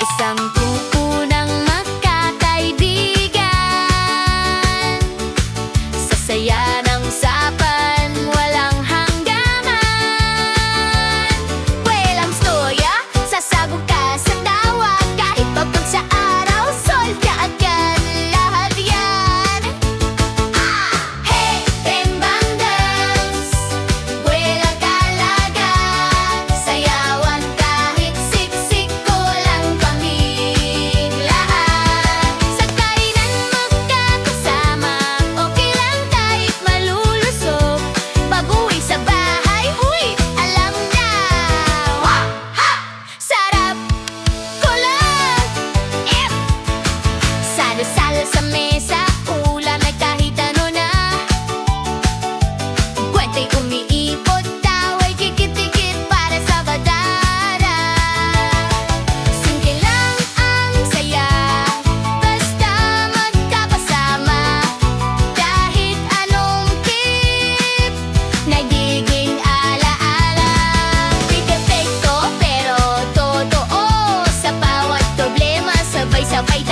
Isang grupo ng magkakaibigan, sa saya ng usapan, walang hangganan. Walang storya, sasabog ka sa tawa, kahit pagod sa araw, solve ka agad lahat yan. Hey, Timbang Dance, walang kalagan, sayawan kahit siksik ko lang kaming lahat. Sa kainan magkakasama, okay lang kahit malulusog. Pag-uwi sa bahay, huy, alam na. Ha! Sarap ko lang. Salo-salo sa mesa, ulam ay kahit ano na. Kwenta'y umiipot, tawa'y kikit-tikit para sa badara. Simple lang ang saya, basta magkakasama. Kahit anong tip, nagiging alaala. Di perfecto pero totoo, sa bawat problema sabay-sabay